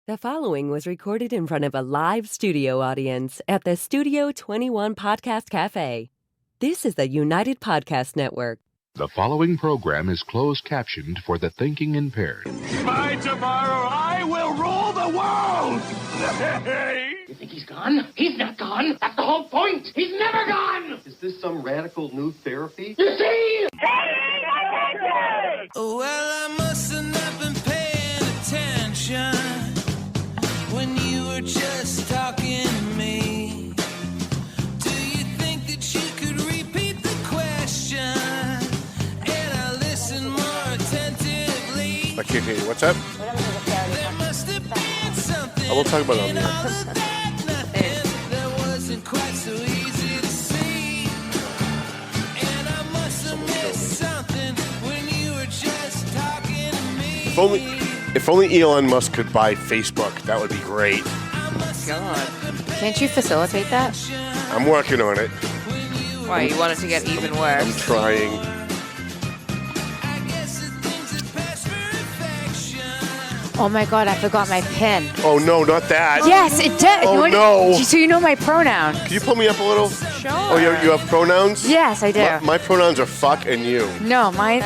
The following was recorded in front of a live studio audience at the Studio 21 Podcast Cafe. This is the United Podcast Network. The following program is closed captioned for the thinking impaired. By tomorrow, I will rule the world! You think he's gone? He's not gone. That's the whole point. He's never gone! Is this some radical new therapy? You see? Well, I must have not been paying attention when you were just talking to me. Do you think that you could repeat the question? And I listen more attentively. I can't hear you. What's up? There must have been something. I will talk about it on the all of that wasn't quite so easy to see. And I must have missed something when you were just talking to me. If only Elon Musk could buy Facebook, that would be great. God. Can't you facilitate that? I'm working on it. Why, you want it to get even I'm worse? trying. Oh my God, I forgot my pen. Oh, no, not that. Yes, it did. Oh, no. So you know my pronoun. Can you pull me up a little? Sure. Oh, you have pronouns? Yes, I do. My pronouns are fuck and you. No, mine,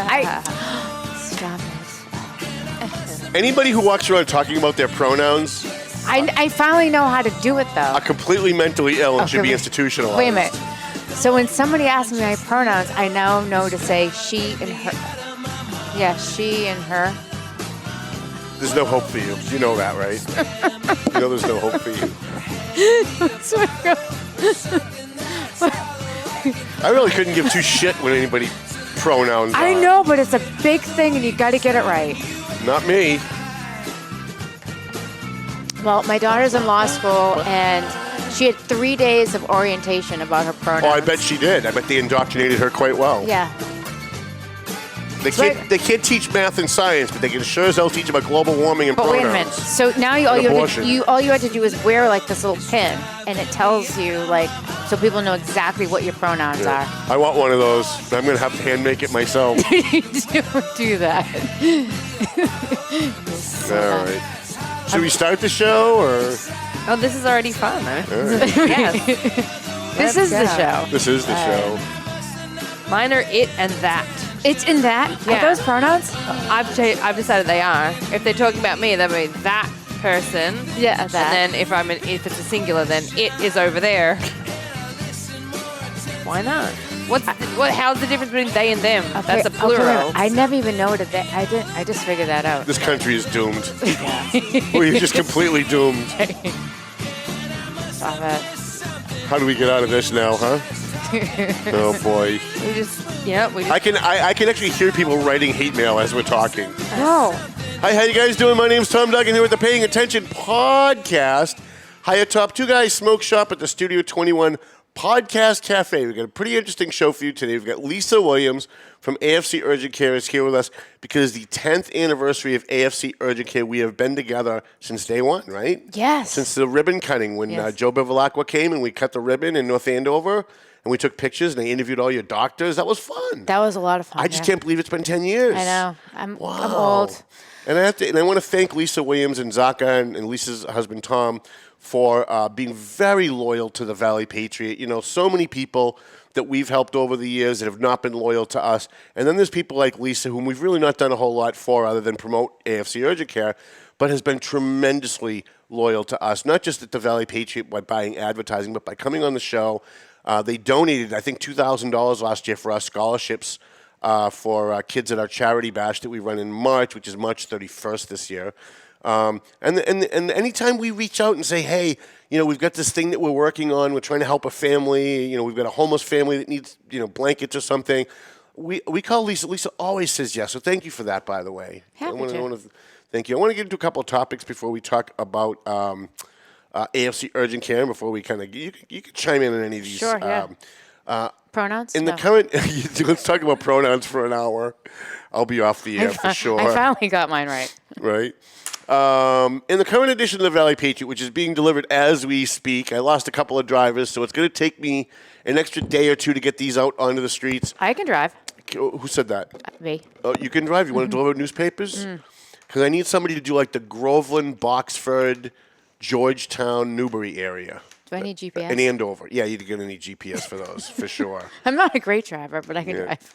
Stop it. Anybody who walks around talking about their pronouns I finally know how to do it, though. are completely mentally ill and should be Okay. institutionalized. Wait a minute. So when somebody asks me my pronouns, I now know to say she and her. Yeah, she and her. There's no hope for you. You know that, right? You know there's no hope for you. I really couldn't give two shit when anybody pronouns I are. know, but it's a big thing, and you got to get it right. Not me. Well, my daughter's in law school, and she had 3 days of orientation about her pronouns. Oh, I bet she did. I bet they indoctrinated her quite well. Yeah. They can't teach math and science, but they can sure as hell teach about global warming and But pronouns. wait a minute. So now all And you abortion. had to do is wear like this little pin, and it tells you like so people know exactly what your pronouns Yeah. I want one of those. I'm going to have to hand make it myself. are. Don't do that. All right. Should we start the show, or? Oh, this is already fun, huh? All right. Yes. This is the show. This is the show. Mine are it and that. It's in that. Yeah. Are those pronouns? I've decided they are. If they're talking about me, that means that person. Yeah, that. And then if it's a singular, then it is over there. Why not? How's the difference between they and them? That's a plural. I never even know what a they. I just figured that out. This country is doomed. We're just completely doomed. Stop it. How do we get out of this now, huh? Oh boy. I can actually hear people writing hate mail as we're talking. No. Hi, how you guys doing? My name's Tom Duggan here with the Paying Attention Podcast. Hi atop Two Guys Smoke Shop at the Studio 21 Podcast Cafe. We've got a pretty interesting show for you today. We've got Lisa Williams from AFC Urgent Care is here with us because the 10th anniversary of AFC Urgent Care. We have been together since day one, right? Yes. Since the ribbon cutting when Yes. Joe Bevilacqua came and we cut the ribbon in North Andover and we took pictures and I interviewed all your doctors. That was fun. That was a lot of fun. I just can't believe it's been 10 years. I know. I'm Wow. old. And I want to thank Lisa Williams and Zaka and Lisa's husband Tom for being very loyal to the Valley Patriot. You know, so many people that we've helped over the years that have not been loyal to us. And then there's people like Lisa, whom we've really not done a whole lot for other than promote AFC Urgent Care, but has been tremendously loyal to us, not just at the Valley Patriot by buying advertising, but by coming on the show. They donated, I think, $2,000 last year for our scholarships for kids at our charity bash that we run in March, which is March 31st this year. And anytime we reach out and say, hey, you know, we've got this thing that we're working on, we're trying to help a family, you know, we've got a homeless family that needs, you know, blankets or something, we call Lisa. Lisa always says yes. So thank you for that, by the way. Happy to. I want to thank you. I want to get into a couple of topics before we talk about AFC Urgent Care, before we kind of, you can chime in on any of these. Sure, yeah. Pronouns? In the No. current, let's talk about pronouns for an hour. I'll be off the air for sure. I finally got mine right. Right. In the current edition of the Valley Patriot, which is being delivered as we speak, I lost a couple of drivers, so it's going to take me an extra day or two to get these out onto the streets. I can drive. Who said that? Me. Oh, you can drive? You want to deliver newspapers? Because I need somebody to do like the Groveland, Boxford, Georgetown, Newbury area. Do I need GPS? And Andover. Yeah, you're going to need GPS for those, for sure. I'm not a great driver, but I can drive.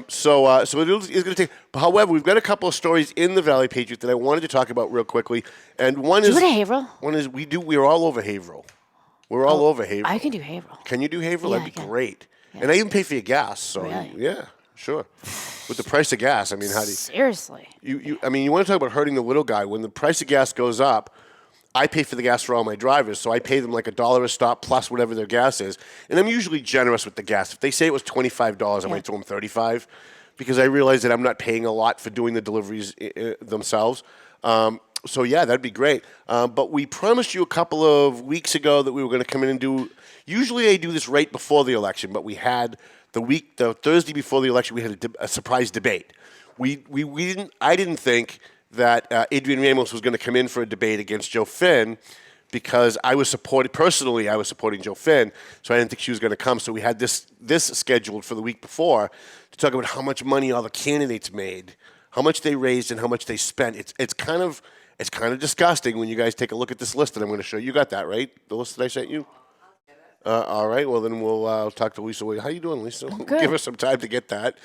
So it is going to take. However, we've got a couple of stories in the Valley Patriot that I wanted to talk about real quickly, and one is. Do you go to Haverhill? One is we're all over Haverhill. We're all over Haverhill. I can do Haverhill. Can you do Haverhill? Yeah, That'd be I can. great. Yeah. And I even pay for your gas. So Really? yeah, sure. With the price of gas, I mean, how do you? Seriously. You want to talk about hurting the little guy? When the price of gas goes up, I pay for the gas for all my drivers, so I pay them like $1 a stop plus whatever their gas is, and I'm usually generous with the gas. If they say it was $25, I might throw them $35, because I realize that I'm not paying a lot for doing the deliveries themselves. So yeah, that'd be great. But we promised you a couple of weeks ago that we were going to come in and do. Usually I do this right before the election, but we had the Thursday before the election, we had a surprise debate. We didn't. I didn't think that Adrian Ramos was going to come in for a debate against Joe Finn, because I was supporting Joe Finn, so I didn't think she was going to come. So we had this scheduled for the week before to talk about how much money all the candidates made, how much they raised, and how much they spent. It's kind of disgusting when you guys take a look at this list that I'm going to show you. You got that, right? The list that I sent you? All right. Well, then we'll talk to Lisa. How you doing, Lisa? Good. Give her some time to get that.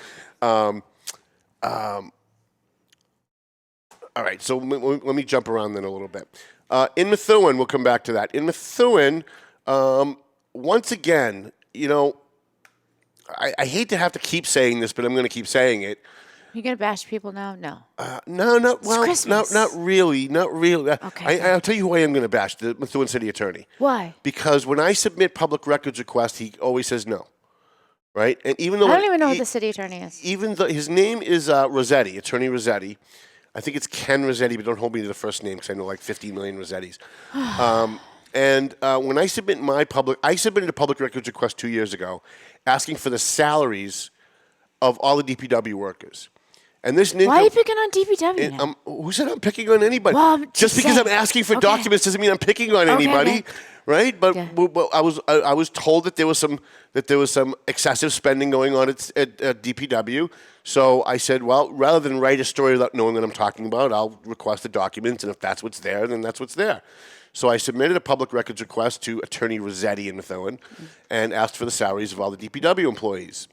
All right, so let me jump around then a little bit. In Methuen, we'll come back to that. In Methuen, once again, I hate to have to keep saying this, but I'm going to keep saying it. You gonna bash people now? No. Not really. Okay. I'll tell you who I am going to bash: the Methuen City Attorney. Why? Because when I submit public records requests, he always says no. Right, and even though I don't even know who the city attorney is. Even though his name is Rossetti, Attorney Rossetti. I think it's Ken Rossetti, but don't hold me to the first name because I know like 15 million Rossettis. When I submitted a public records request 2 years ago, asking for the salaries of all the DPW workers. And this Why are you picking on DPW now? Who said I'm picking on anybody? Well, just because I'm asking for documents doesn't mean I'm picking on anybody, right? But I was told that there was some excessive spending going on at DPW. So I said, well, rather than write a story without knowing what I'm talking about, I'll request the documents, and if that's what's there, then that's what's there. So I submitted a public records request to Attorney Rossetti in Methuen and asked for the salaries of all the DPW employees.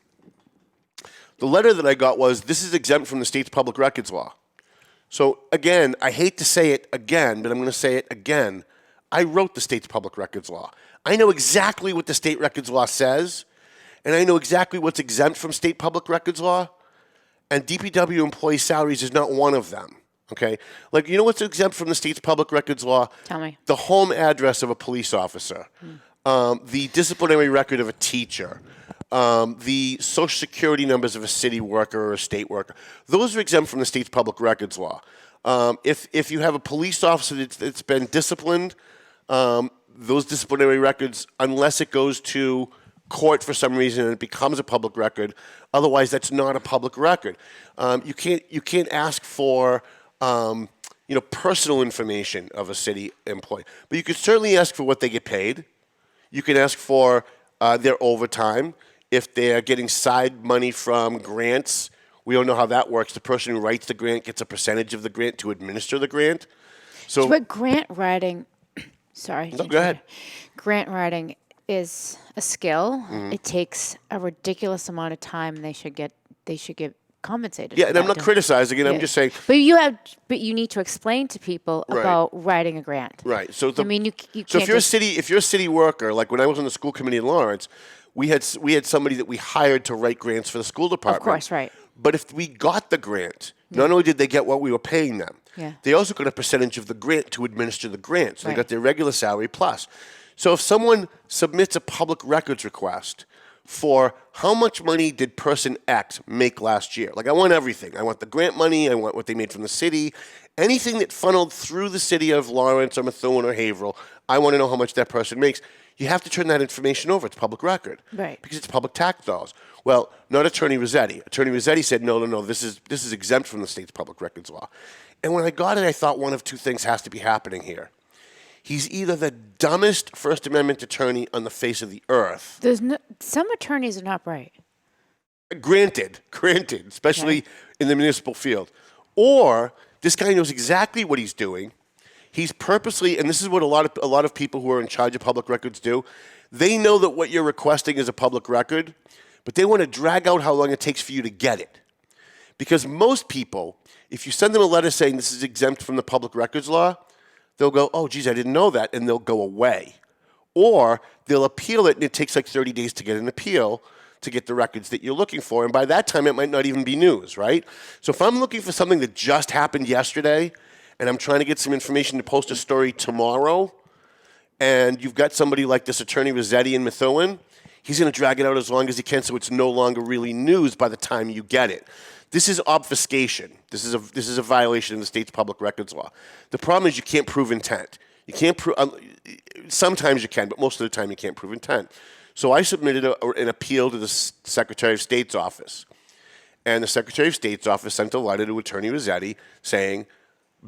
The letter that I got was, this is exempt from the state's public records law. So again, I hate to say it again, but I'm going to say it again. I wrote the state's public records law. I know exactly what the state records law says, and I know exactly what's exempt from state public records law, and DPW employee salaries is not one of them. Okay? Like, you know what's exempt from the state's public records law? Tell me. The home address of a police officer, the disciplinary record of a teacher, the social security numbers of a city worker or a state worker. Those are exempt from the state's public records law. If you have a police officer that's been disciplined, those disciplinary records, unless it goes to court for some reason and it becomes a public record, otherwise that's not a public record. You can't ask for personal information of a city employee, but you can certainly ask for what they get paid. You can ask for their overtime. If they're getting side money from grants, we don't know how that works. The person who writes the grant gets a percentage of the grant to administer the grant. So, but grant writing, sorry. No, go ahead. Grant writing is a skill. It takes a ridiculous amount of time, and they should get compensated. Yeah, and I'm not criticizing it. I'm just saying. But you need to explain to people about writing a grant. Right. So I mean, you so can't if you're a city worker, like when I was on the school committee in Lawrence, we had somebody that we hired to write grants for the school department. Of course, right. But if we got the grant, not only did they get what we were paying them, they also got a percentage of the grant to administer the grant. So they got their regular salary plus. So if someone submits a public records request for how much money did person X make last year, like I want everything. I want the grant money. I want what they made from the city. Anything that funneled through the city of Lawrence or Methuen or Haverhill, I want to know how much that person makes. You have to turn that information over. It's public record. Right. Because it's public tax dollars. Well, not Attorney Rossetti. Attorney Rossetti said, no, this is exempt from the state's public records law. And when I got it, I thought one of two things has to be happening here. He's either the dumbest First Amendment attorney on the face of the earth. Some attorneys are not bright. Granted, especially in the municipal field. Or This guy knows exactly what he's doing. He's purposely, and this is what a lot of people who are in charge of public records do. They know that what you're requesting is a public record, but they want to drag out how long it takes for you to get it. Because most people, if you send them a letter saying this is exempt from the public records law, they'll go, oh, geez, I didn't know that, and they'll go away. Or they'll appeal it, and it takes like 30 days to get an appeal to get the records that you're looking for. And by that time, it might not even be news, right? So if I'm looking for something that just happened yesterday, and I'm trying to get some information to post a story tomorrow, and you've got somebody like this attorney Rossetti in Methuen, he's going to drag it out as long as he can so it's no longer really news by the time you get it. This is obfuscation. This is a violation of the state's public records law. The problem is you can't prove intent. You can't prove. Sometimes you can, but most of the time you can't prove intent. So I submitted an appeal to the Secretary of State's office, and the Secretary of State's office sent a letter to Attorney Rossetti saying,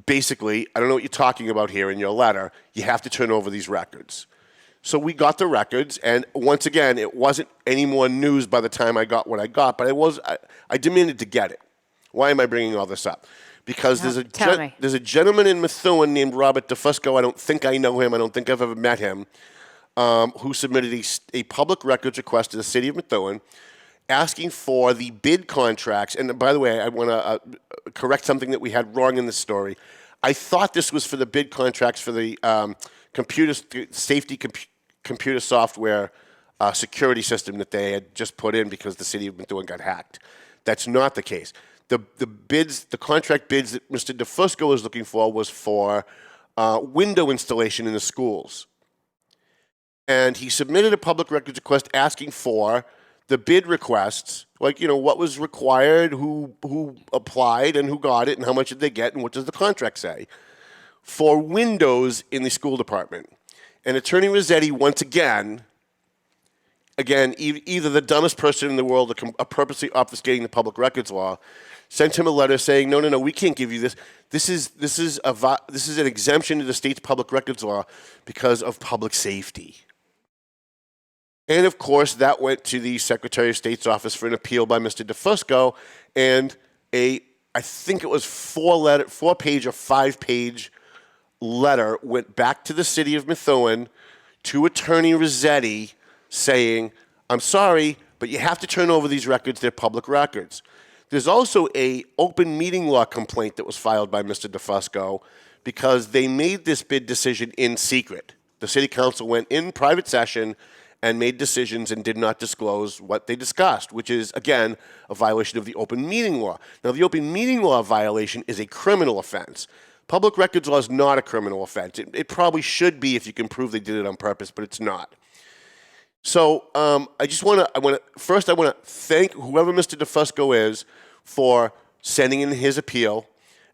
basically, I don't know what you're talking about here in your letter. You have to turn over these records. So we got the records, and once again, it wasn't any more news by the time I got what I got, but I demanded to get it. Why am I bringing all this up? Because there's a gentleman in Methuen named Robert DeFusco. I don't think I know him. I don't think I've ever met him, who submitted a public records request to the city of Methuen asking for the bid contracts. And by the way, I want to correct something that we had wrong in this story. I thought this was for the bid contracts for the computer software security system that they had just put in because the city of Methuen got hacked. That's not the case. The contract bids that Mr. DeFusco was looking for was for window installation in the schools. And he submitted a public records request asking for the bid requests, like, what was required, who applied, and who got it, and how much did they get, and what does the contract say, for windows in the school department. And Attorney Rossetti, once again, either the dumbest person in the world or purposely obfuscating the public records law, sent him a letter saying, no, we can't give you this. This is an exemption to the state's public records law because of public safety. And, of course, that went to the Secretary of State's office for an appeal by Mr. DeFusco, and I think it was 4-page or 5-page letter went back to the city of Methuen to Attorney Rossetti saying, I'm sorry, but you have to turn over these records. They're public records. There's also a open meeting law complaint that was filed by Mr. DeFusco because they made this bid decision in secret. The city council went in private session and made decisions and did not disclose what they discussed, which is, again, a violation of the open meeting law. Now, the open meeting law violation is a criminal offense. Public records law is not a criminal offense. It probably should be if you can prove they did it on purpose, but it's not. So I want to thank whoever Mr. DeFusco is for sending in his appeal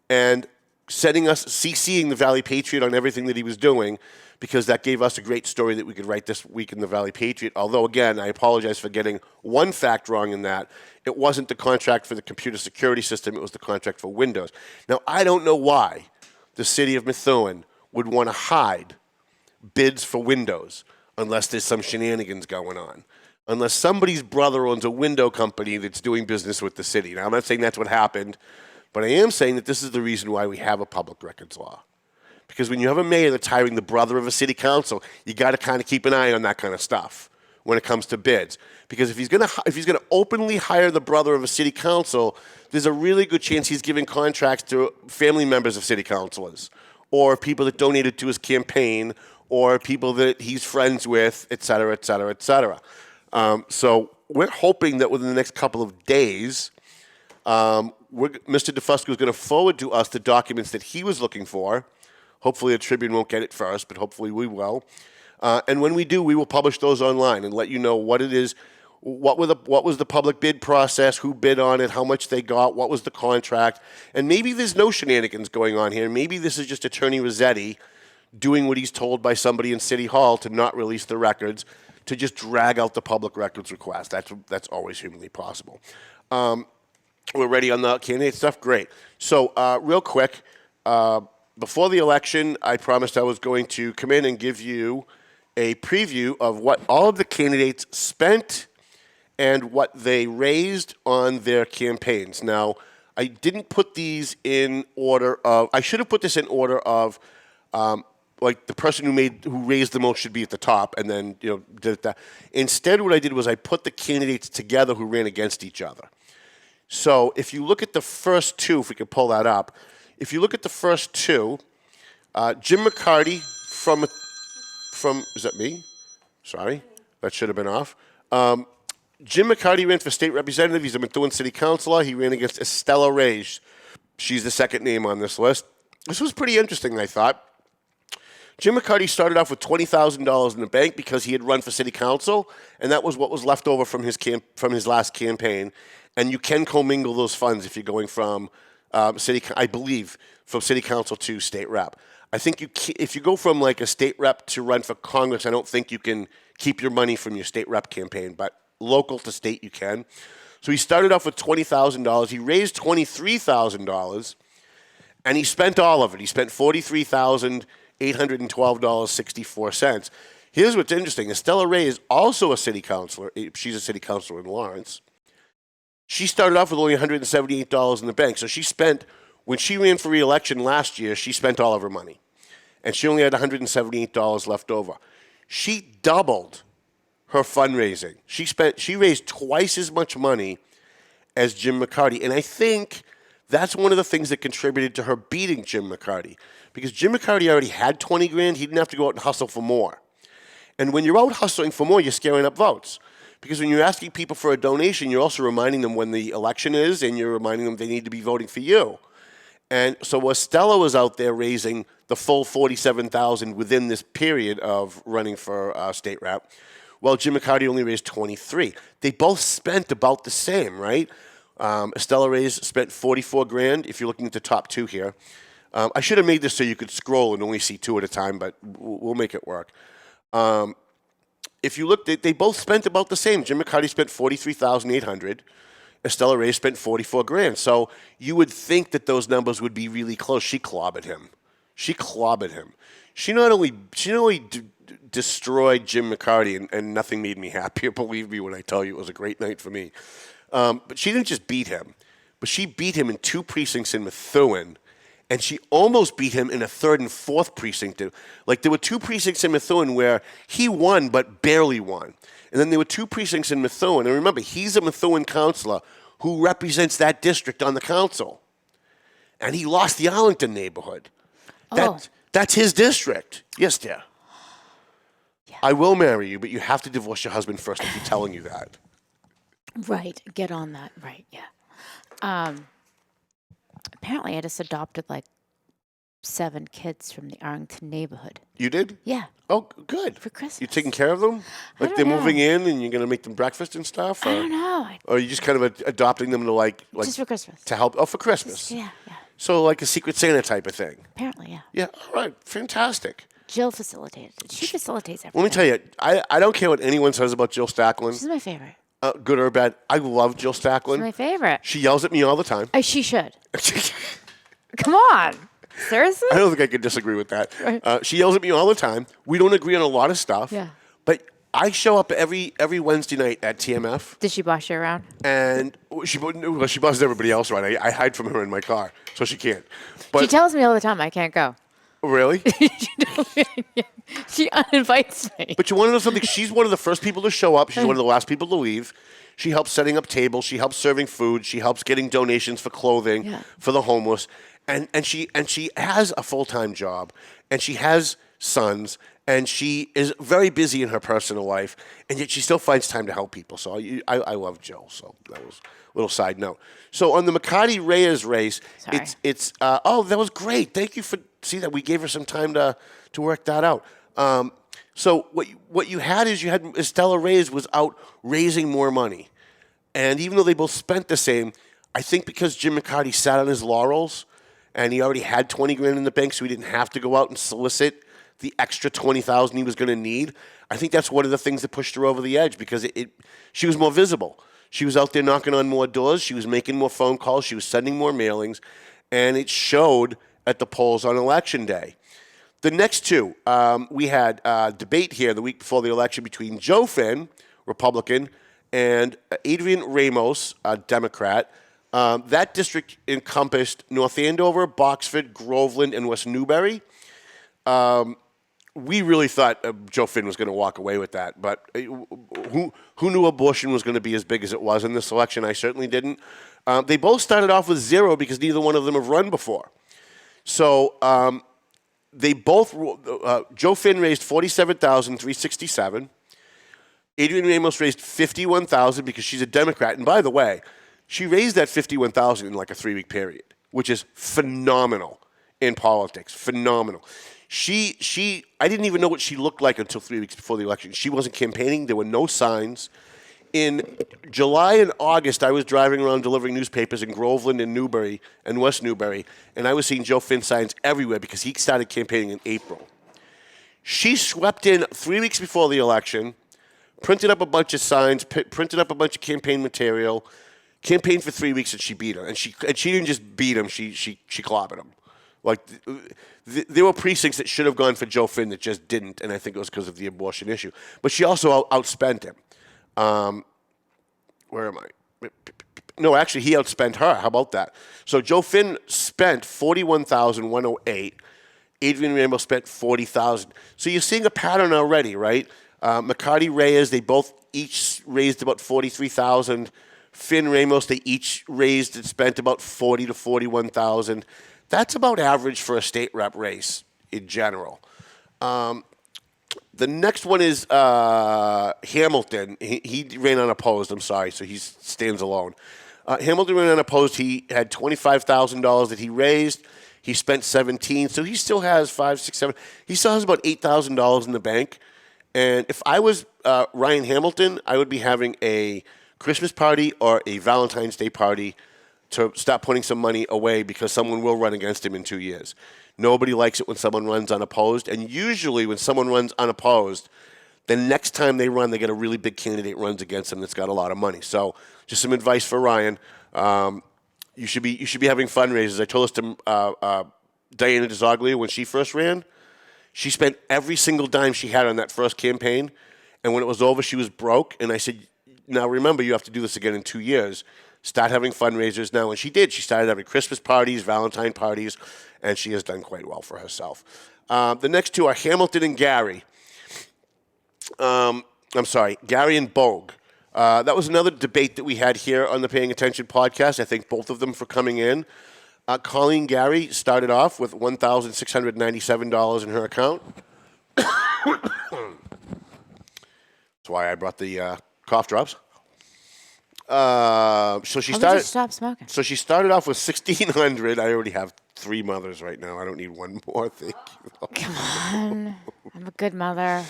and CCing the Valley Patriot on everything that he was doing, because that gave us a great story that we could write this week in the Valley Patriot. Although, again, I apologize for getting one fact wrong in that. It wasn't the contract for the computer security system. It was the contract for Windows. Now, I don't know why the city of Methuen would want to hide bids for Windows unless there's some shenanigans going on, unless somebody's brother owns a window company that's doing business with the city. Now, I'm not saying that's what happened, but I am saying that this is the reason why we have a public records law. Because when you have a mayor that's hiring the brother of a city council, you got to kind of keep an eye on that kind of stuff when it comes to bids. Because if he's going to openly hire the brother of a city council, there's a really good chance he's giving contracts to family members of city councilors, or people that donated to his campaign, or people that he's friends with, et cetera, et cetera, et cetera. So we're hoping that within the next couple of days, Mr. DeFusco is going to forward to us the documents that he was looking for. Hopefully the Tribune won't get it first, but hopefully we will. And when we do, we will publish those online and let you know what it is, what was the public bid process, who bid on it, how much they got, what was the contract. And maybe there's no shenanigans going on here. Maybe this is just Attorney Rossetti doing what he's told by somebody in City Hall to not release the records, to just drag out the public records request. That's always humanly possible. We're ready on the candidate stuff? Great. So real quick, before the election, I promised I was going to come in and give you a preview of what all of the candidates spent and what they raised on their campaigns. Now, I didn't put these in order of. I should have put this in order of, like the person who raised the most should be at the top, and then did it that. Instead, what I did was I put the candidates together who ran against each other. So if you look at the first two, if we could pull that up, if you look at the first two, Jim McCarty from is that me? Sorry, that should have been off. Jim McCarty ran for state representative. He's a Methuen city councilor. He ran against Estella Reyes. She's the second name on this list. This was pretty interesting, I thought. Jim McCarty started off with $20,000 in the bank because he had run for city council, and that was what was left over from his last campaign. And you can commingle those funds if you're going from I believe, from city council to state rep. I think if you go from like a state rep to run for Congress, I don't think you can keep your money from your state rep campaign, but local to state you can. So he started off with $20,000. He raised $23,000, and he spent all of it. He spent $43,812.64. Here's what's interesting. Estella Ray is also a city councilor. She's a city councilor in Lawrence. She started off with only $178 in the bank. So she spent, when she ran for re-election last year, she spent all of her money. And she only had $178 left over. She doubled her fundraising. She raised twice as much money as Jim McCarty. And I think that's one of the things that contributed to her beating Jim McCarty. Because Jim McCarty already had $20,000, he didn't have to go out and hustle for more. And when you're out hustling for more, you're scaring up votes. Because when you're asking people for a donation, you're also reminding them when the election is, and you're reminding them they need to be voting for you. And so Estella was out there raising the full $47,000 within this period of running for state rep. Well, Jim McCarty only raised $23,000. They both spent about the same, right? Estella Reyes spent $44,000. If you're looking at the top two here, I should have made this so you could scroll and only see two at a time, but we'll make it work. If you look, they both spent about the same. Jim McCarty spent $43,800. Estella Reyes spent $44,000. So you would think that those numbers would be really close. She clobbered him. She not only destroyed Jim McCarty, and nothing made me happier, believe me when I tell you it was a great night for me. But she didn't just beat him, but she beat him in 2 precincts in Methuen, and she almost beat him in a 3rd and 4th precinct. Like, there were 2 precincts in Methuen where he won but barely won. And then there were 2 precincts in Methuen. And remember, he's a Methuen councilor who represents that district on the council. And he lost the Arlington neighborhood. That's his district. Yes, dear. Yeah. I will marry you, but you have to divorce your husband first. I keep telling you that. Right. Get on that. Right. Yeah. Apparently, I just adopted like 7 kids from the Arlington neighborhood. You did? Yeah. Oh, good. For Christmas. You taking care of them? Like they're moving in and you're going to make them breakfast and stuff? Or, I don't know. Or are you just kind of adopting them to like just for Christmas. To help? Oh, for Christmas. Yeah. So like a Secret Santa type of thing? Apparently, yeah. Yeah, all right. Fantastic. Jill facilitated it. She facilitates everything. Let me tell you, I don't care what anyone says about Jill Stacklin. She's my favorite. Good or bad. I love Jill Stacklin. She's my favorite. She yells at me all the time. She should. Come on. Seriously? I don't think I could disagree with that. Right. She yells at me all the time. We don't agree on a lot of stuff. Yeah. But I show up every Wednesday night at TMF. Did she boss you around? And she bosses everybody else around. I hide from her in my car, so she can't. But she tells me all the time I can't go. Really? She uninvites me. But you want to know something? She's one of the first people to show up. She's one of the last people to leave. She helps setting up tables. She helps serving food. She helps getting donations for clothing for the homeless. And she has a full-time job, and she has sons, and she is very busy in her personal life, and yet she still finds time to help people. So I love Jill. So that was a little side note. So on the McCarty-Reyes race, it's that was great. Thank you for seeing that. We gave her some time to work that out. So what you had is you had Estella Reyes was out raising more money, and even though they both spent the same, I think because Jim McCarty sat on his laurels. And he already had $20,000 in the bank, so he didn't have to go out and solicit the extra $20,000 he was going to need. I think that's one of the things that pushed her over the edge because she was more visible. She was out there knocking on more doors. She was making more phone calls. She was sending more mailings, and it showed at the polls on Election Day. The next two, we had a debate here the week before the election between Joe Finn, Republican, and Adrian Ramos, a Democrat. That district encompassed North Andover, Boxford, Groveland, and West Newbury. We really thought Joe Finn was going to walk away with that, but who knew abortion was going to be as big as it was in this election? I certainly didn't. They both started off with 0 because neither one of them have run before. So they both Joe Finn raised $47,367. Adrienne Ramos raised $51,000 because she's a Democrat. And by the way, she raised that $51,000 in like a 3-week period, which is phenomenal in politics. Phenomenal. I didn't even know what she looked like until 3 weeks before the election. She wasn't campaigning. There were no signs. In July and August, I was driving around delivering newspapers in Groveland and Newbury and West Newbury, and I was seeing Joe Finn signs everywhere because he started campaigning in April. She swept in 3 weeks before the election, printed up a bunch of signs, printed up a bunch of campaign material, campaigned for 3 weeks, and she beat him. And she didn't just beat him; she clobbered him. Like there were precincts that should have gone for Joe Finn that just didn't, and I think it was because of the abortion issue. But she also outspent him. Where am I? No, actually, he outspent her. How about that? So Joe Finn spent $41,108. Adrienne Ramos spent $40,000. So you're seeing a pattern already, right? McCarty Reyes, they both each raised about $43,000. Finn Ramos, they each raised and spent about $40,000 to $41,000. That's about average for a state rep race in general. The next one is Hamilton. He ran unopposed. I'm sorry, so he stands alone. Hamilton ran unopposed. He had $25,000 that he raised. He spent $17,000, so he still has $5,000, $6,000, $7,000. He still has about $8,000 in the bank. And if I was Ryan Hamilton, I would be having a Christmas party or a Valentine's Day party to start putting some money away because someone will run against him in 2 years. Nobody likes it when someone runs unopposed, and usually when someone runs unopposed, the next time they run, they get a really big candidate runs against them that's got a lot of money. So just some advice for Ryan. You should be having fundraisers. I told this to Diana DeZoglia when she first ran. She spent every single dime she had on that first campaign, and when it was over, she was broke. And I said, now remember, you have to do this again in 2 years. Start having fundraisers now. And she did. She started having Christmas parties, Valentine parties, and she has done quite well for herself. The next two are Hamilton and Gary. Gary and Bogue. That was another debate that we had here on the Paying Attention podcast. I thank both of them for coming in. Colleen Gary started off with $1,697 in her account. That's why I brought the cough drops. So she started. Just stop smoking. So she started off with $1,600. I already have 3 mothers right now. I don't need one more. Thank you. Come on, I'm a good mother.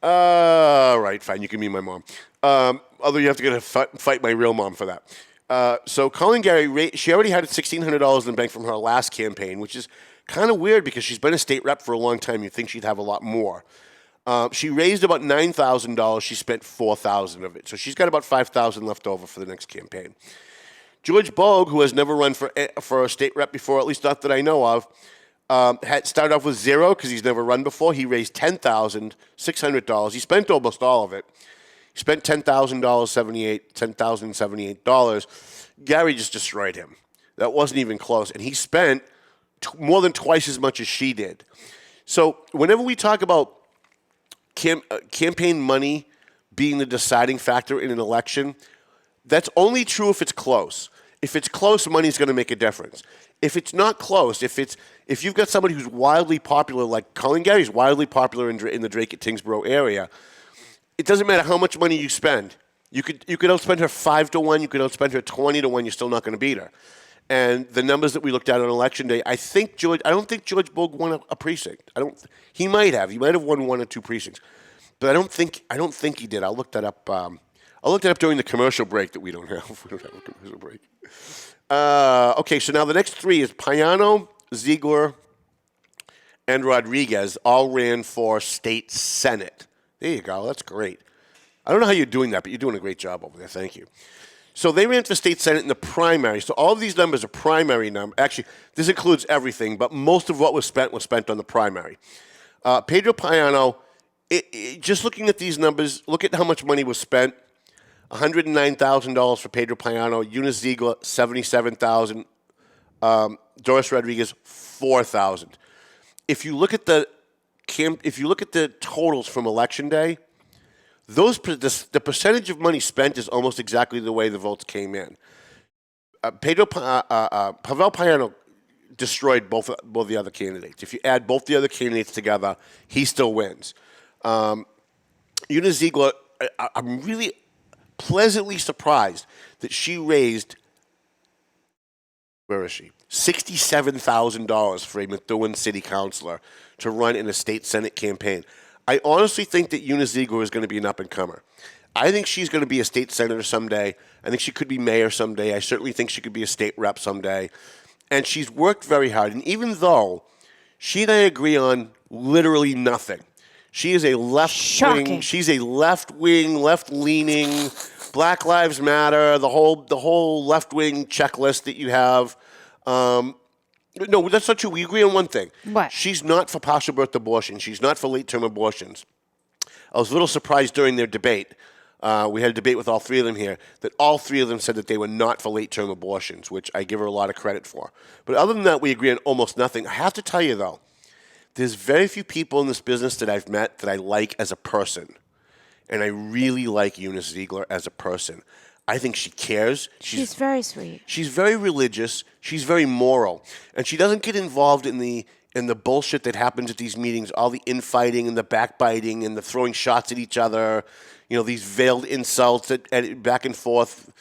All right, fine. You can be my mom. Although you have to fight my real mom for that. So Colleen Gary, she already had $1,600 in the bank from her last campaign, which is kind of weird because she's been a state rep for a long time. You'd think she'd have a lot more. She raised about $9,000. She spent $4,000 of it. So she's got about $5,000 left over for the next campaign. George Bogue, who has never run for a state rep before, at least not that I know of, had started off with 0 because he's never run before. He raised $10,600. He spent almost all of it. He spent $10,078. Gary just destroyed him. That wasn't even close. And he spent more than twice as much as she did. So whenever we talk about campaign money being the deciding factor in an election, that's only true if it's close. If it's close, money's going to make a difference. If it's not close, if you've got somebody who's wildly popular, like Colleen Gary's wildly popular in the Drake-Tingsboro area, it doesn't matter how much money you spend. You could outspend her 5-1. You could outspend her 20-1. You're still not going to beat her. And the numbers that we looked at on Election Day, I don't think George Bogue won a precinct. He might have. He might have won 1 or 2 precincts, but I don't think he did. I'll look that up. I'll look that up during the commercial break that we don't have. We don't have a commercial break. Okay, so now the next 3 is Payano, Ziegler, and Rodriguez all ran for state senate. There you go. That's great. I don't know how you're doing that, but you're doing a great job over there. Thank you. So they ran for state senate in the primary. So all of these numbers are primary numbers. Actually, this includes everything, but most of what was spent on the primary. Pedro Payano, just looking at these numbers, look at how much money was spent. $109,000 for Pedro Payano, Eunice Ziegler, $77,000, Doris Rodriguez, $4,000. If you look at the totals from Election Day, the percentage of money spent is almost exactly the way the votes came in. Pavel Payano destroyed both the other candidates. If you add both the other candidates together, he still wins. Eunice Ziegler, I'm really pleasantly surprised that she raised, where is she? $67,000 for a Methuen city councilor to run in a state senate campaign. I honestly think that Eunice Ziegler is going to be an up-and-comer. I think she's going to be a state senator someday. I think she could be mayor someday. I certainly think she could be a state rep someday. And she's worked very hard. And even though she and I agree on literally nothing, she is a left-wing, she's a left-wing, left-leaning, Black Lives Matter, the whole left-wing checklist that you have. No, that's not true. We agree on one thing. What? She's not for partial birth abortion. She's not for late-term abortions. I was a little surprised during their debate. We had a debate with all three of them here, that all three of them said that they were not for late-term abortions, which I give her a lot of credit for. But other than that, we agree on almost nothing. I have to tell you, though, there's very few people in this business that I've met that I like as a person. And I really like Eunice Ziegler as a person. I think she cares. She's very sweet. She's very religious. She's very moral. And she doesn't get involved in the bullshit that happens at these meetings, all the infighting and the backbiting and the throwing shots at each other, these veiled insults that back and forth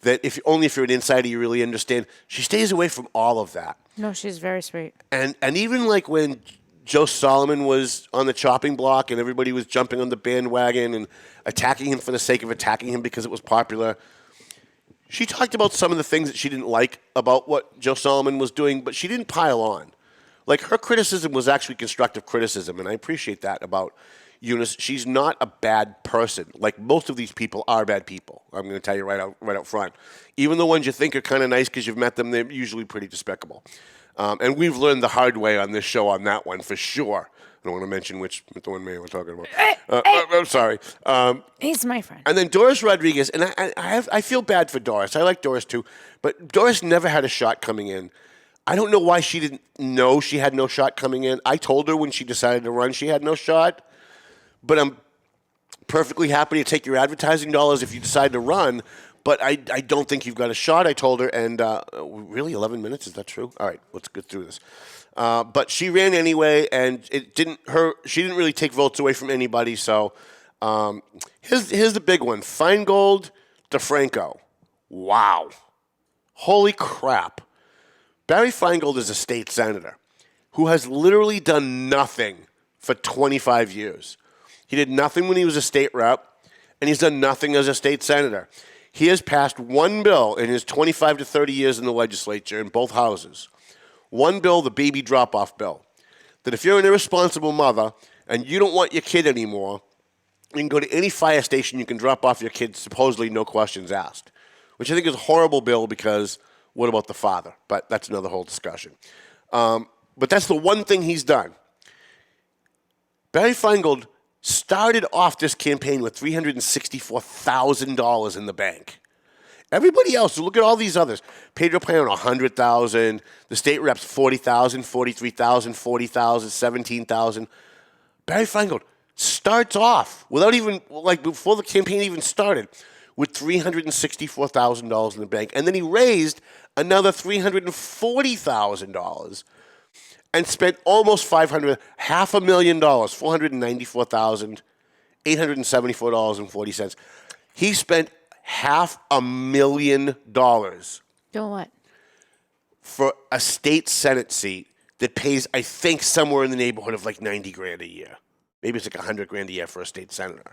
that if you're an insider, you really understand. She stays away from all of that. No, she's very sweet. And even like when Joe Solomon was on the chopping block and everybody was jumping on the bandwagon and attacking him for the sake of attacking him because it was popular, she talked about some of the things that she didn't like about what Joe Solomon was doing, but she didn't pile on. Like, her criticism was actually constructive criticism, and I appreciate that about Eunice. She's not a bad person. Like, most of these people are bad people. I'm going to tell you right out front. Even the ones you think are kind of nice because you've met them, they're usually pretty despicable. And we've learned the hard way on this show on that one, for sure. I don't want to mention which the one man we're talking about. I'm sorry. He's my friend. And then Doris Rodriguez, and I feel bad for Doris. I like Doris too, but Doris never had a shot coming in. I don't know why she didn't know she had no shot coming in. I told her when she decided to run she had no shot, but I'm perfectly happy to take your advertising dollars if you decide to run, but I don't think you've got a shot, I told her, and really, 11 minutes, is that true? All right, let's get through this. But she ran anyway, and she didn't really take votes away from anybody, so here's the big one. Feingold DeFranco. Wow. Holy crap. Barry Feingold is a state senator who has literally done nothing for 25 years. He did nothing when he was a state rep, and he's done nothing as a state senator. He has passed one bill in his 25 to 30 years in the legislature in both houses. One bill, the baby drop-off bill, that if you're an irresponsible mother and you don't want your kid anymore, you can go to any fire station, you can drop off your kid, supposedly no questions asked, which I think is a horrible bill because what about the father? But that's another whole discussion. But that's the one thing he's done. Barry Feingold started off this campaign with $364,000 in the bank. Everybody else, look at all these others. Pedro Payano, $100,000. The state reps, $40,000, $43,000, $40,000, $17,000. Barry Feingold starts off without even, before the campaign even started, with $364,000 in the bank. And then he raised another $340,000 and spent almost $500,000, $494,874.40. He spent $500,000 Doing what? for a state Senate seat that pays, I think, somewhere in the neighborhood of like $90,000 a year. Maybe it's like $100,000 a year for a state senator.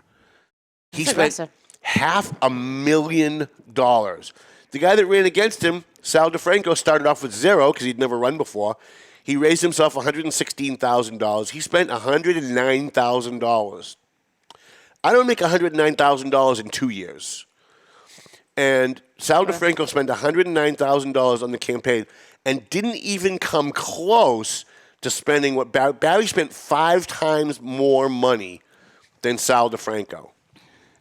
He spent $500,000. The guy that ran against him, Sal DeFranco, started off with zero because he'd never run before. He raised himself $116,000. He spent $109,000. I don't make $109,000 in 2 years. And Sal DeFranco spent $109,000 on the campaign and didn't even come close to spending what Barry spent 5 times more money than Sal DeFranco.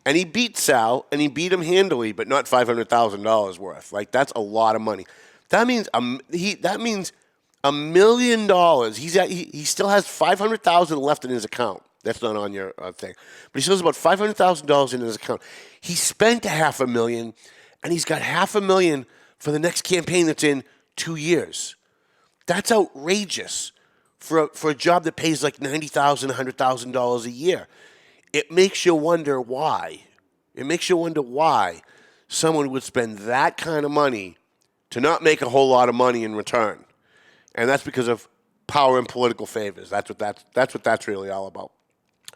And he beat Sal, and he beat him handily, but not $500,000 worth. Like, that's a lot of money. That means $1 million. He still has $500,000 left in his account. That's not on your thing, but he still has about $500,000 in his account. He spent $500,000, and he's got $500,000 for the next campaign that's in 2 years. That's outrageous for a job that pays like $90,000, $100,000 a year. It makes you wonder why. It makes you wonder why someone would spend that kind of money to not make a whole lot of money in return. And that's because of power and political favors. That's what that's really all about.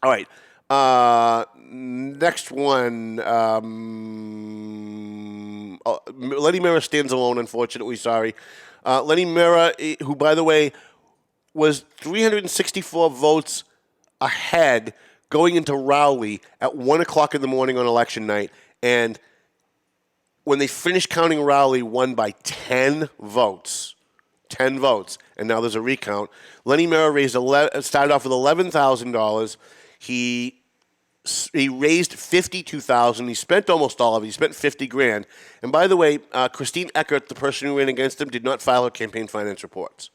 All right. Next one. Lenny Mira stands alone, unfortunately. Sorry. Lenny Mira, who, by the way, was 364 votes ahead going into Rowley at 1 o'clock in the morning on election night. And when they finished counting Rowley, won by 10 votes. 10 votes. And now there's a recount. Lenny Mira started off with $11,000. He raised $52,000. He spent almost all of it. He spent $50,000. And by the way, Christine Eckert, the person who ran against him, did not file her campaign finance reports.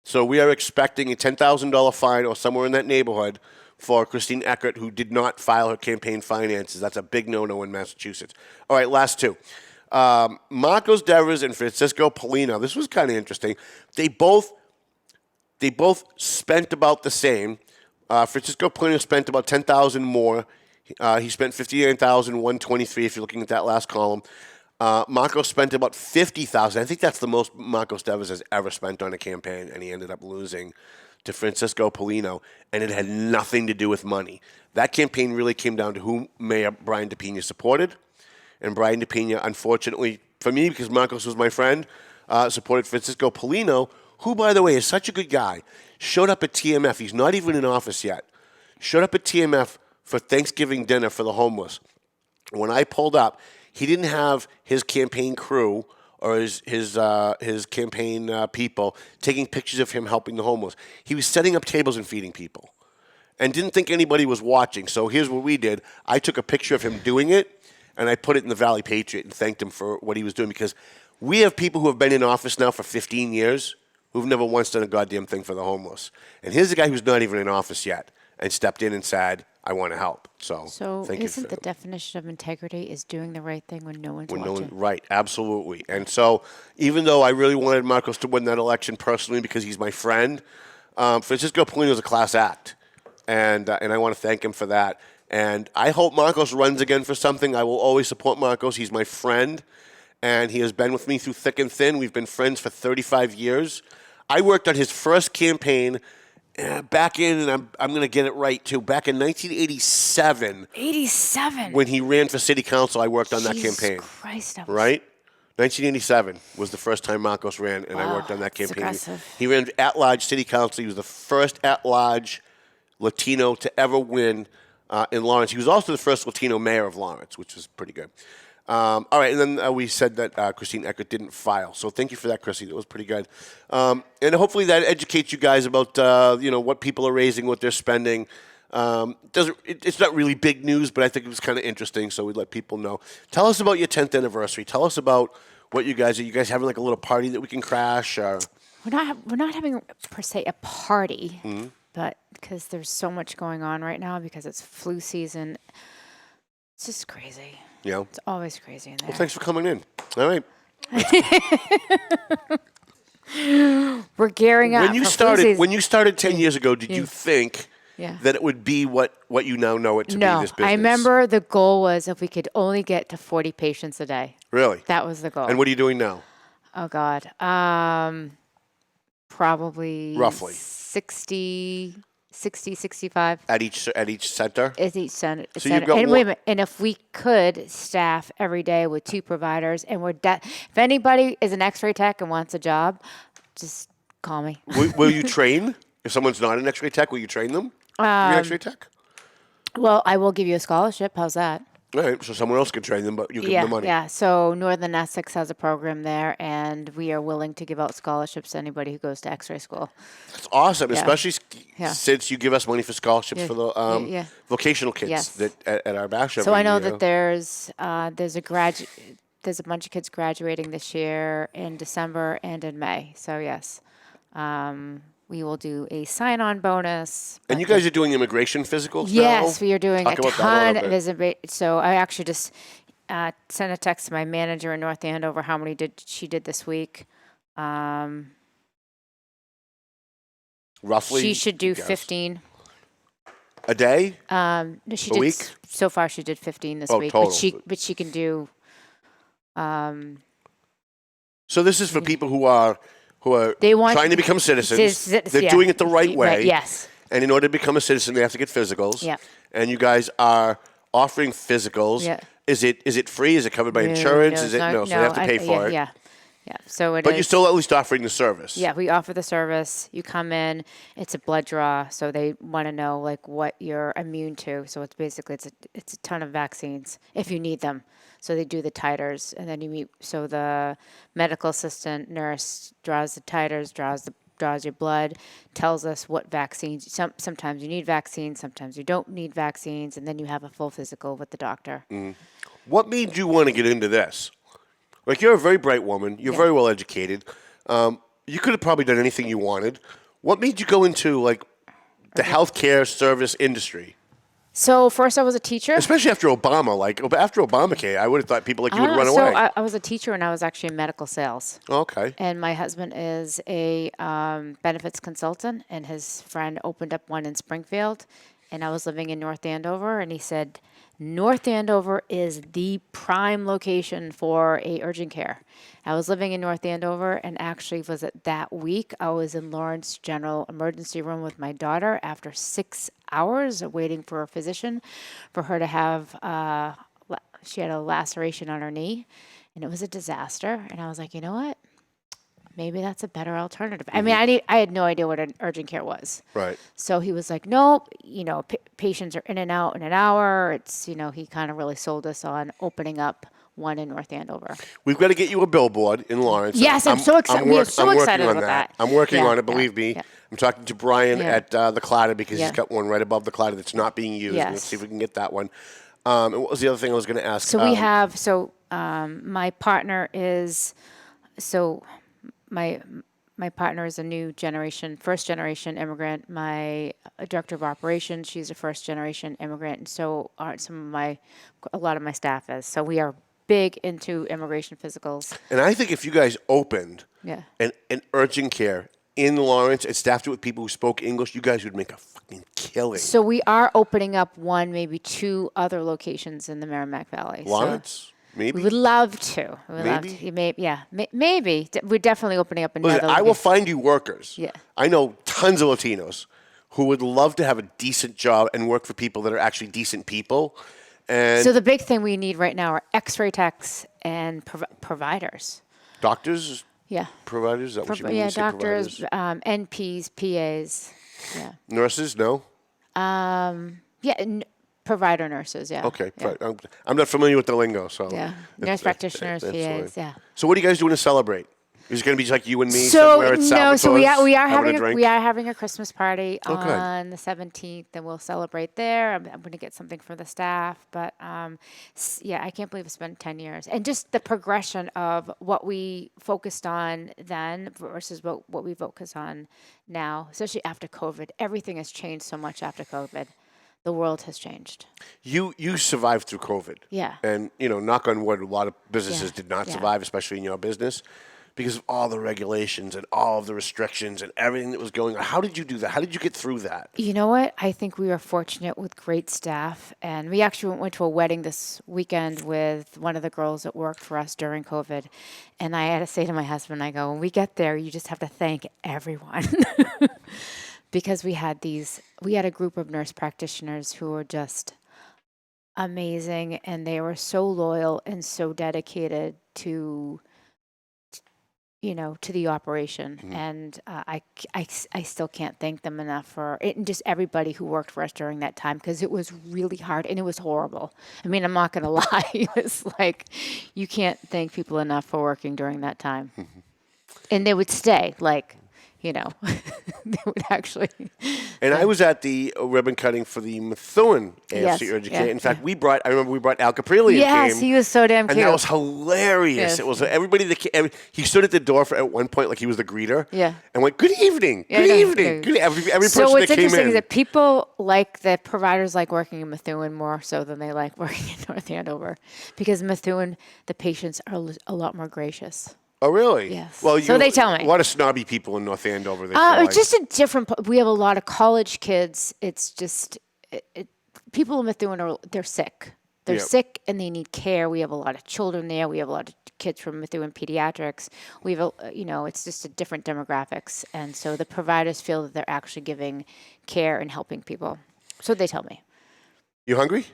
So we are expecting a $10,000 fine or somewhere in that neighborhood for Christine Eckert, who did not file her campaign finances. That's a big no-no in Massachusetts. All right, last two. Marcos Devers and Francisco Polino. This was kind of interesting. They both spent about the same. Francisco Polino spent about $10,000 more. He spent $59,123 if you're looking at that last column. Marcos spent about $50,000. I think that's the most Marcos Devers has ever spent on a campaign, and he ended up losing to Francisco Polino, and it had nothing to do with money. That campaign really came down to who Mayor Brian DePina supported, and Brian DePina, unfortunately for me, because Marcos was my friend, supported Francisco Polino, who, by the way, is such a good guy, showed up at TMF. He's not even in office yet. Showed up at TMF for Thanksgiving dinner for the homeless. When I pulled up, he didn't have his campaign crew or his campaign people taking pictures of him helping the homeless. He was setting up tables and feeding people and didn't think anybody was watching. So here's what we did. I took a picture of him doing it, and I put it in the Valley Patriot and thanked him for what he was doing, because we have people who have been in office now for 15 years who've never once done a goddamn thing for the homeless. And here's a guy who's not even in office yet and stepped in and said, I want to help. So thank you. Isn't the definition of integrity is doing the right thing when no one's watching? Right, absolutely. And so even though I really wanted Marcos to win that election personally because he's my friend, Francisco Polino is a class act. And I want to thank him for that. And I hope Marcos runs again for something. I will always support Marcos. He's my friend, and he has been with me through thick and thin. We've been friends for 35 years. I worked on his first campaign back in, and I'm going to get it right, too, back in 1987. 87? When he ran for city council, I worked on that campaign. Jesus Christ. Right? 1987 was the first time Marcos ran, and I worked on that campaign. He ran at-large city council. He was the first at-large Latino to ever win in Lawrence. He was also the first Latino mayor of Lawrence, which was pretty good. All right, and then we said that Christine Eckert didn't file. So thank you for that, Chrissy. That was pretty good. And hopefully that educates you guys about what people are raising, what they're spending. It's not really big news, but I think it was kind of interesting, so we'd let people know. Tell us about your 10th anniversary. Tell us about what you guys are. You guys having like a little party that we can crash? Or? We're not having, per se, a party, but because there's so much going on right now, because it's flu season, it's just crazy. Yeah. It's always crazy in there. Well, thanks for coming in. All right. We're gearing up. When you started 10 years ago, did you think that it would be what you now know it to be, this business? I remember the goal was if we could only get to 40 patients a day. Really? That was the goal. And what are you doing now? Oh, God. Probably roughly 60, 65. At each center? At each center. So you've got and wait a minute. And if we could staff every day with 2 providers, and if anybody is an X-ray tech and wants a job, just call me. Will you train? If someone's not an X-ray tech, will you train them? You're an X-ray tech? Well, I will give you a scholarship. How's that? All right, so someone else can train them, but you give Yeah, them the money. yeah. So Northern Essex has a program there, and we are willing to give out scholarships to anybody who goes to X-ray school. It's awesome, Yeah. especially Yeah. since you give us money for scholarships Yeah, for the yeah. vocational kids Yes. that at our bash. So I know every that there's a bunch of kids graduating this year in December and in May. So yes, we will do a sign-on bonus. And you guys are doing immigration physicals now? Yes, we are doing Talk a about that a ton little of bit. So I actually just sent a text to my manager in North Andover how many she did this week. Roughly? She should do guess. 15. A day? No, she A did week? So far, she did 15 this Oh, week. total. But she can do. So this is for people who are They want trying to become citizens. They're yeah. doing it the right way. Right, yes. And in order to become a citizen, they have to get physicals. Yeah. And you guys are offering physicals. Yeah. Is it free? Is it covered by insurance? No, Is it it's no? not- So they have to pay for yeah, it. Yeah. Yeah. So it is. But you're still at least offering the service. Yeah, we offer the service. You come in, it's a blood draw, so they want to know like what you're immune to. So it's basically it's a ton of vaccines if you need them. So they do the titers, and then you meet. So the medical assistant nurse draws the titers, draws your blood, tells us what vaccines. Sometimes you need vaccines, sometimes you don't need vaccines, and then you have a full physical with the doctor. What made you want to get into this? Like, you're a very bright woman. You're very well educated. You could have probably done anything you wanted. What made you go into, like, the healthcare service industry? So first I was a teacher. Especially after Obama. Like, after Obamacare, I would have thought people like you would run away. I was a teacher and I was actually in medical sales. Okay. And my husband is a benefits consultant, and his friend opened up one in Springfield. And I was living in North Andover, and he said, North Andover is the prime location for a urgent care. I was living in North Andover, and actually was it that week I was in Lawrence General Emergency Room with my daughter after 6 hours of waiting for a physician for her to have, she had a laceration on her knee, and it was a disaster. And I was like, you know what? Maybe that's a better alternative. I mean, I had no idea what an urgent care was. Right. So he was like, nope, patients are in and out in an hour. It's, he kind of really sold us on opening up one in North Andover. We've got to get you a billboard in Lawrence. Yes, I'm so excited. We are so excited on about that. I'm working Yeah, on it, yeah, believe me. yeah. I'm talking to Brian at the Clatter because Yeah. he's got one right above the Clatter that's not being used. Yes. Let's see if we can get that one. And what was the other thing I was going to ask? So we have, my partner is, my partner is a new generation, first generation immigrant. My director of operations, she's a first generation immigrant, and so are a lot of my staff is. So we are big into immigration physicals. And I think if you guys opened Yeah. an urgent care in Lawrence and staffed it with people who spoke English, you guys would make a fucking killing. So we are opening up one, maybe two other locations in the Merrimack Valley. Lawrence? Maybe? We would love to. Maybe. We're definitely opening up another Listen, I will find you workers. Yeah. I know tons of Latinos who would love to have a decent job and work for people that are actually decent people. And So the big thing we need right now are X-ray techs and providers. doctors, Yeah. providers, is that what you mean when you say doctors, providers? NPs, PAs. Yeah. Nurses, no? Provider nurses, yeah. Okay, Yeah. I'm not familiar with the lingo, so. Yeah. Nurse practitioners, that's PAs, fine. yeah. So what are you guys doing to celebrate? Is it going to be just like you and me So somewhere at Salvatore's so we are having having a drink? we are having a Christmas party Oh, good. on the 17th, and we'll celebrate there. I'm going to get something for the staff, but I can't believe it's been 10 years, and just the progression of what we focused on then versus what we focus on now, especially after COVID. Everything has changed so much after COVID. The world has changed. You survived through COVID. Yeah. And, knock on wood, a lot of businesses Yeah, did not yeah. survive, especially in your business, because of all the regulations and all of the restrictions and everything that was going on. How did you do that? How did you get through that? You know what? I think we were fortunate with great staff. And we actually went to a wedding this weekend with one of the girls that worked for us during COVID. And I had to say to my husband, I go, when we get there, you just have to thank everyone. Because we had a group of nurse practitioners who were just amazing. And they were so loyal and so dedicated to to the operation. And I still can't thank them enough for it, and just everybody who worked for us during that time, because it was really hard and it was horrible. I mean, I'm not going to lie. It was like, you can't thank people enough for working during that time. And they would stay, like, they would actually. And I was at the ribbon cutting for the Methuen AFC Urgent Care. In fact, I remember we brought Al Caprillion. Yes, he was so damn cute. And that was hilarious. Yes. It was everybody that came, he stood at the door at one point like he was the greeter. Yeah. And went, good evening. Good evening. Good every person so what's that came interesting in. is that people like the providers like working in Methuen more so than they like working in North Andover, because Methuen, the patients are a lot more gracious. Oh, really? Yes. Well, So they tell me. A lot of snobby people in North Andover. They feel like. It's just a different. We have a lot of college kids. It's just people in Methuen they're sick. They're sick and they need care. We have a lot of children there. We have a lot of kids from Methuen pediatrics. We have it's just a different demographics, and so the providers feel that they're actually giving care and helping people. So they tell me. You hungry?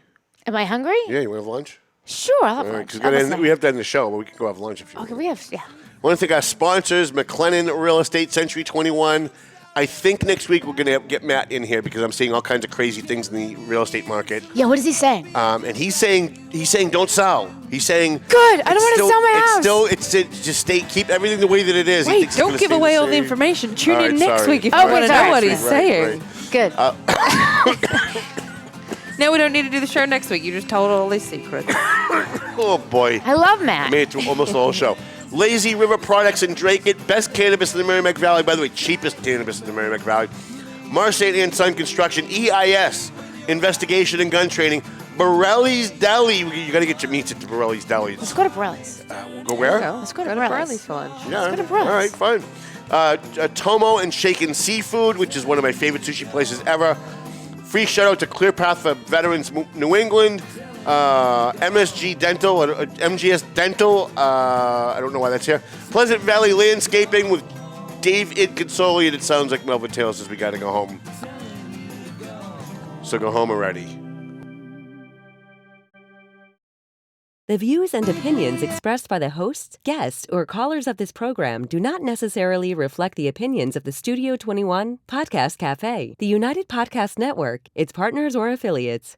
Am I hungry? Yeah, you want to have lunch? Sure, I'll have All right, lunch. because we have to end the show, but we can go have lunch if you want. Okay, we have, yeah. I want to thank our sponsors, McLennan Real Estate, Century 21. I think next week we're going to get Matt in here because I'm seeing all kinds of crazy things in the real estate market. Yeah, what is he saying? And he's saying don't sell. He's saying good. I don't want to sell my house. It's just keep everything the way that it is. Wait, don't give away all the information. Tune in next week if you Okay, want to know sorry. what he's saying. Right. Good. No, we don't need to do the show next week. You just told all these secrets. Oh, boy. I love Matt. I made it through almost the whole show. Lazy River Products in Drake. Best cannabis in the Merrimack Valley. By the way, cheapest cannabis in the Merrimack Valley. Marsaint and Son Construction. EIS. Investigation and Gun Training. Borelli's Deli. You got to get your meats at the Borelli's Deli. Let's go to Borelli's. We'll go where? Let's go to Borelli's for lunch. Yeah. Let's go to Borelli's. All right, fine. Tomo and Shaken Seafood, which is one of my favorite sushi places ever. Free shout out to Clear Path for Veterans New England. MSG Dental, or MGS Dental. I don't know why that's here. Pleasant Valley Landscaping with Dave Inconsoliate. It sounds like Melvin Taylor says we got to go home. So go home already. The views and opinions expressed by the hosts, guests, or callers of this program do not necessarily reflect the opinions of the Studio 21 Podcast Cafe, the United Podcast Network, its partners, or affiliates.